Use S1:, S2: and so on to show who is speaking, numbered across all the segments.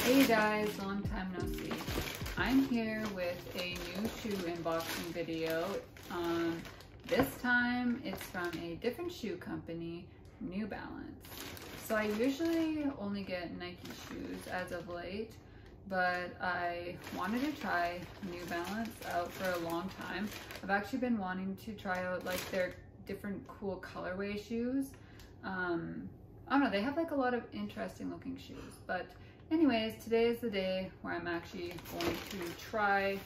S1: Hey guys, long time no see. I'm here with a new shoe unboxing video. This time it's from a different shoe company, New Balance. So I usually only get Nike shoes as of late, but I wanted to try New Balance out for a long time. I've actually been wanting to try out like their different cool colorway shoes. I don't know, they have like a lot of interesting looking shoes, but anyways, today is the day where I'm actually going to try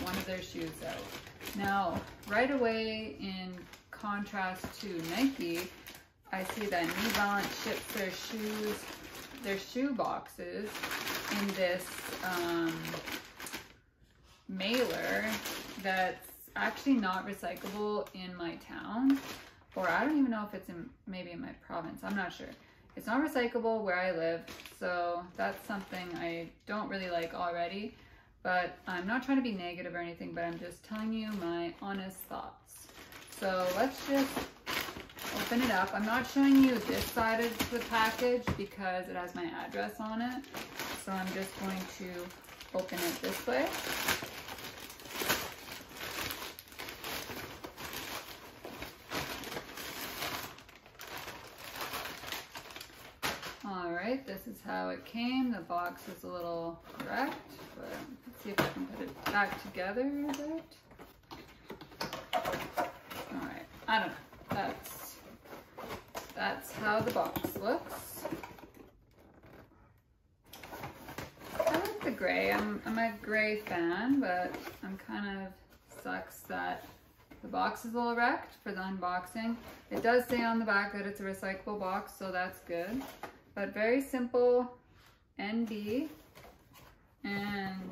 S1: one of their shoes out. Now, right away, in contrast to Nike, I see that New Balance ships their shoe boxes in this mailer that's actually not recyclable in my town, or I don't even know if it's maybe in my province, I'm not sure. It's not recyclable where I live, so that's something I don't really like already, but I'm not trying to be negative or anything, but I'm just telling you my honest thoughts. So let's just open it up. I'm not showing you this side of the package because it has my address on it, so I'm just going to open it this way. Alright, this is how it came. The box is a little wrecked, but let's see if I can put it back together a bit. Alright, I don't know. That's how the box looks. I like the gray. I'm a gray fan, but I'm kind of sucks that the box is a little wrecked for the unboxing. It does say on the back that it's a recyclable box, so that's good. But very simple NB, and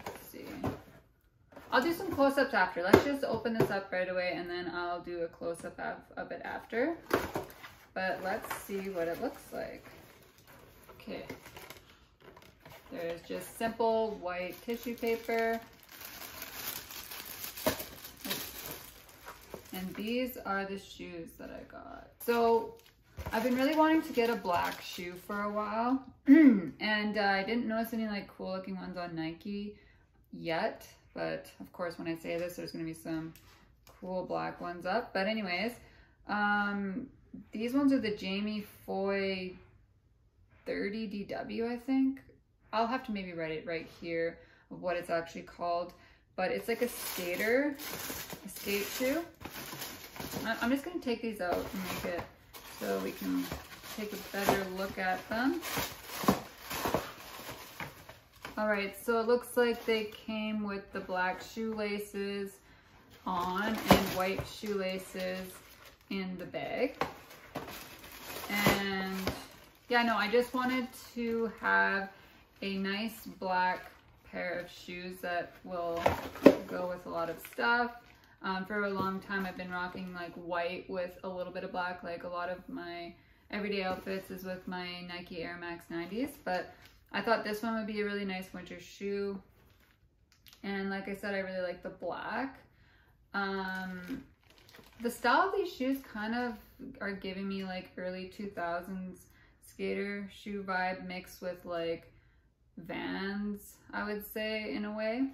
S1: let's see. I'll do some close-ups after. Let's just open this up right away and then I'll do a close-up of it after. But let's see what it looks like. Okay. There's just simple white tissue paper. And these are the shoes that I got. So I've been really wanting to get a black shoe for a while, and I didn't notice any like cool looking ones on Nike yet, but of course when I say this there's going to be some cool black ones up. But anyways, these ones are the Jamie Foy 30 DW, I think. I'll have to maybe write it right here of what it's actually called, but it's like a skate shoe. I'm just going to take these out and make it so we can take a better look at them. All right, so it looks like they came with the black shoelaces on and white shoelaces in the bag. And yeah, no, I just wanted to have a nice black pair of shoes that will go with a lot of stuff. For a long time I've been rocking like white with a little bit of black, like a lot of my everyday outfits is with my Nike Air Max 90s, but I thought this one would be a really nice winter shoe. And like I said, I really like the black. The style of these shoes kind of are giving me like early 2000s skater shoe vibe mixed with like Vans, I would say, in a way.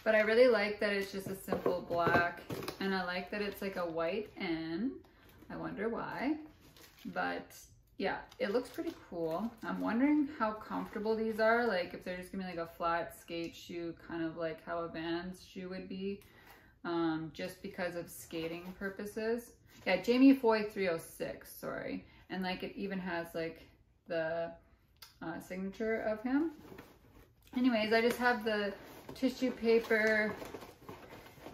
S1: But I really like that it's just a simple black, and I like that it's like a white N. I wonder why, but yeah, it looks pretty cool. I'm wondering how comfortable these are, like if they're just gonna be like a flat skate shoe, kind of like how a Vans shoe would be, just because of skating purposes. Yeah, Jamie Foy 306, sorry. And like it even has like the signature of him. Anyways, I just have the tissue paper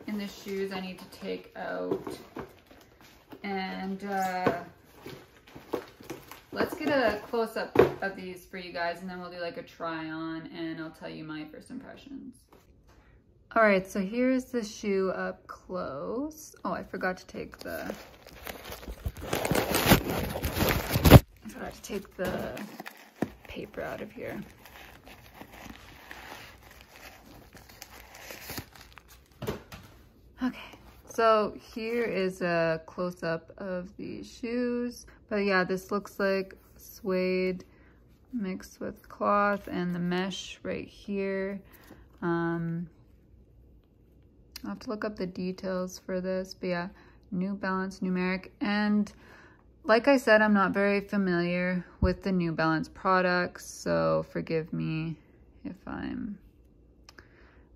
S1: in the shoes I need to take out, and let's get a close-up of these for you guys, and then we'll do like a try on and I'll tell you my first impressions. All right, so here's the shoe up close. Oh, I forgot to take the paper out of here. Okay, so here is a close-up of these shoes. But yeah, this looks like suede mixed with cloth and the mesh right here. I'll have to look up the details for this, but yeah, New Balance Numeric. And like I said, I'm not very familiar with the New Balance products, so forgive me if I'm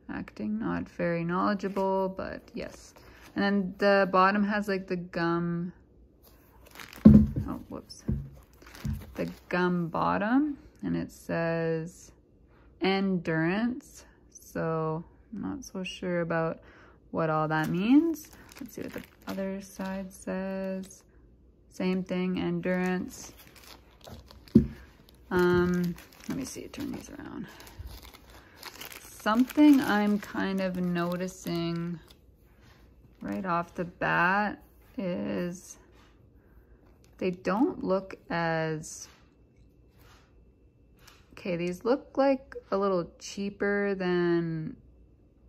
S1: acting not very knowledgeable, but yes. And then the bottom has like the gum, oh, whoops. The gum bottom, and it says endurance. So I'm not so sure about what all that means. Let's see what the other side says. Same thing, endurance. Let me see, turn these around. Something I'm kind of noticing right off the bat is they don't look as, okay, these look like a little cheaper than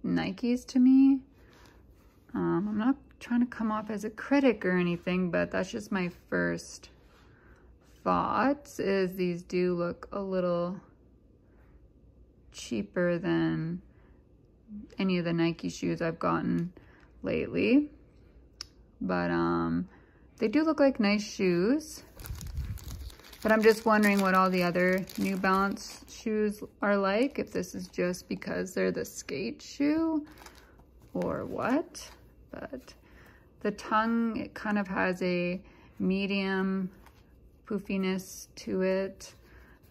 S1: Nikes to me. I'm not trying to come off as a critic or anything, but that's just my first thought, is these do look a little cheaper than any of the Nike shoes I've gotten lately. But they do look like nice shoes. But I'm just wondering what all the other New Balance shoes are like, if this is just because they're the skate shoe or what. But the tongue, it kind of has a medium poofiness to it.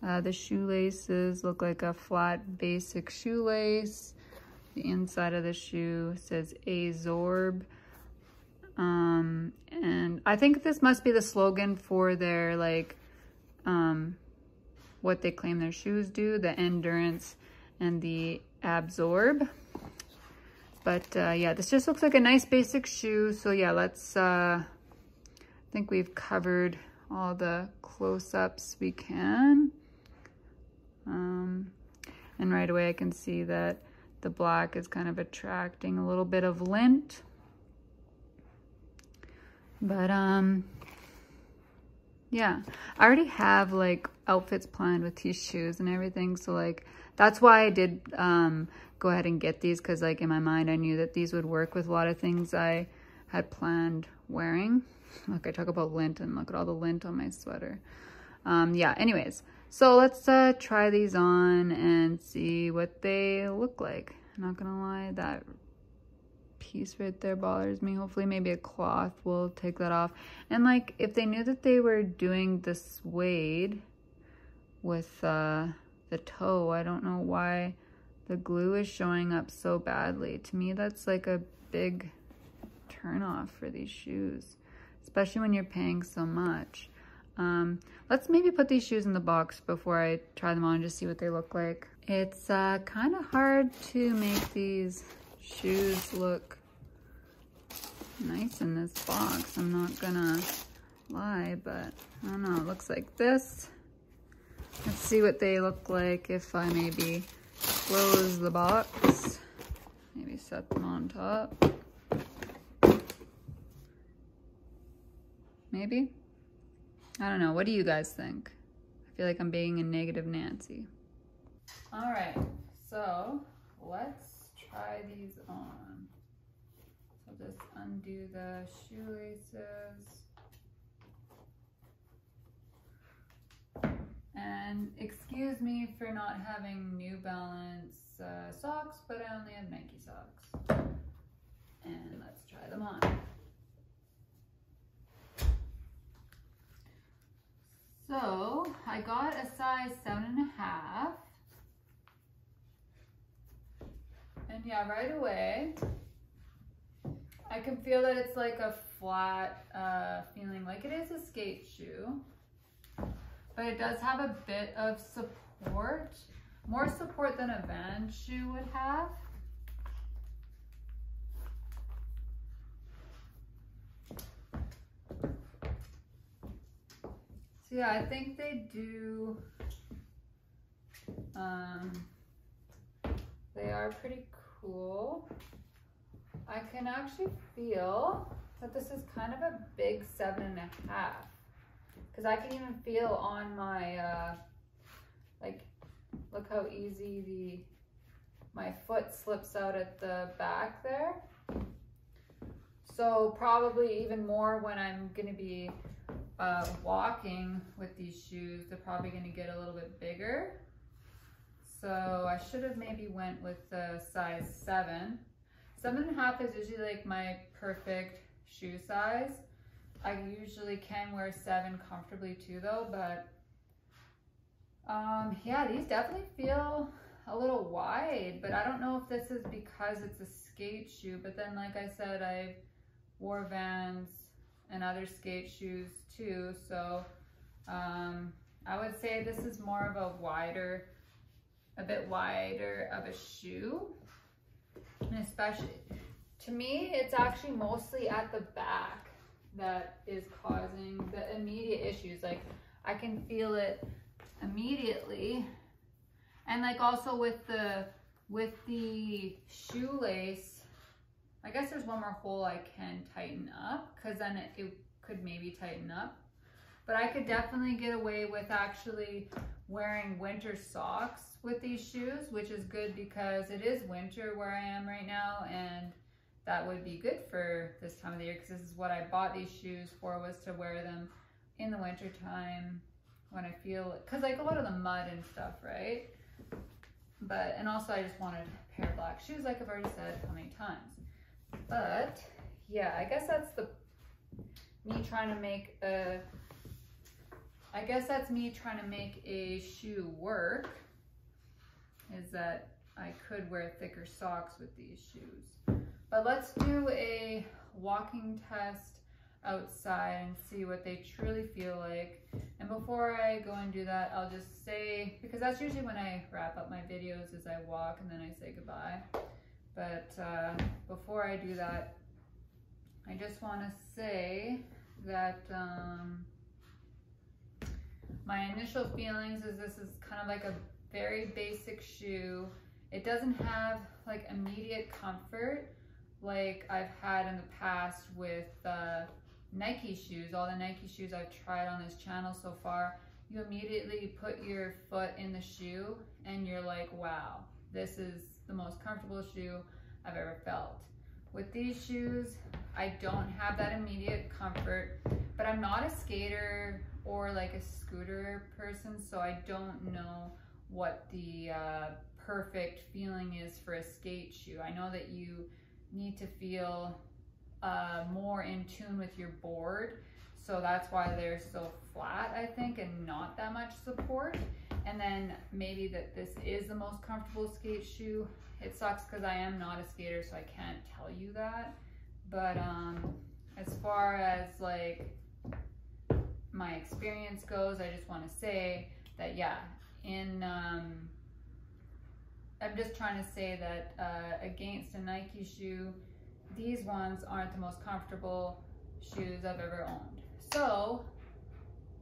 S1: The shoelaces look like a flat basic shoelace. The inside of the shoe says Azorb. And I think this must be the slogan for their, like, what they claim their shoes do, the endurance and the absorb. But yeah, this just looks like a nice basic shoe. So yeah, let's, I think we've covered all the close-ups we can. And right away I can see that the black is kind of attracting a little bit of lint. But yeah, I already have like outfits planned with these shoes and everything. So like, that's why I did go ahead and get these, because like in my mind I knew that these would work with a lot of things I had planned wearing. Look, I talk about lint and look at all the lint on my sweater. Yeah, anyways, so let's try these on and see what they look like. I'm not gonna lie, that piece right there bothers me. Hopefully maybe a cloth will take that off. And like, if they knew that they were doing the suede with the toe, I don't know why the glue is showing up so badly. To me, that's like a big turn off for these shoes, especially when you're paying so much. Let's maybe put these shoes in the box before I try them on, just see what they look like. It's kind of hard to make these shoes look nice in this box, I'm not gonna lie, but I don't know, it looks like this. Let's see what they look like if I maybe close the box, maybe set them on top. Maybe? I don't know, what do you guys think? I feel like I'm being a negative Nancy. All right, so let's try these on. So just undo the shoelaces. And excuse me for not having New Balance socks, but I only have Nike socks. And let's try them on. So I got a size 7.5. And yeah, right away, I can feel that it's like a flat feeling, like it is a skate shoe, but it does have a bit of support, more support than a Vans shoe would have. So yeah, I think they do, they are pretty cool. I can actually feel that this is kind of a big 7.5. because I can even feel on my, like, look how easy my foot slips out at the back there. So probably even more when I'm gonna be walking with these shoes, they're probably gonna get a little bit bigger. So I should have maybe went with the size 7. 7.5 is usually like my perfect shoe size. I usually can wear 7 comfortably too though, but yeah, these definitely feel a little wide, but I don't know if this is because it's a skate shoe, but then like I said, I wore Vans and other skate shoes too, so I would say this is more of a bit wider of a shoe, and especially, to me, it's actually mostly at the back that is causing the immediate issues. Like, I can feel it immediately, and like also with the shoelace, I guess there's one more hole I can tighten up, because then it could maybe tighten up, but I could definitely get away with actually wearing winter socks with these shoes, which is good because it is winter where I am right now, and that would be good for this time of the year, because this is what I bought these shoes for, was to wear them in the winter time when I feel, because I go out of the mud and stuff, right? But, and also I just wanted a pair of black shoes, like I've already said how many times. But yeah, I guess that's me trying to make a shoe work, is that I could wear thicker socks with these shoes. But let's do a walking test outside and see what they truly feel like. And before I go and do that, I'll just say, because that's usually when I wrap up my videos, is I walk and then I say goodbye. But before I do that, I just want to say that my initial feelings is this is kind of like a very basic shoe. It doesn't have like immediate comfort like I've had in the past with Nike shoes. All the Nike shoes I've tried on this channel so far, you immediately put your foot in the shoe and you're like, wow, this is the most comfortable shoe I've ever felt. With these shoes, I don't have that immediate comfort, but I'm not a skater or like a scooter person, so I don't know what the perfect feeling is for a skate shoe. I know that you need to feel more in tune with your board, so that's why they're so flat, I think, and not that much support. And then maybe that this is the most comfortable skate shoe. It sucks because I am not a skater, so I can't tell you that. But as far as like my experience goes, I just want to say that, yeah, I'm just trying to say that against a Nike shoe, these ones aren't the most comfortable shoes I've ever owned. So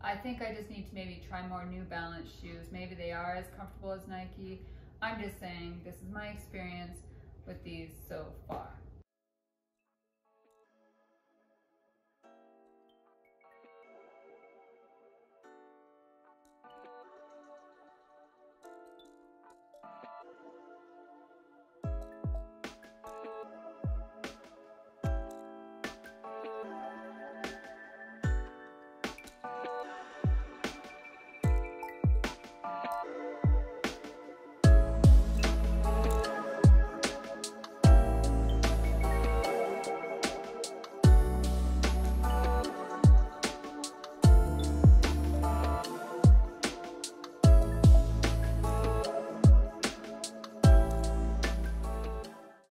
S1: I think I just need to maybe try more New Balance shoes. Maybe they are as comfortable as Nike. I'm just saying this is my experience with these so far.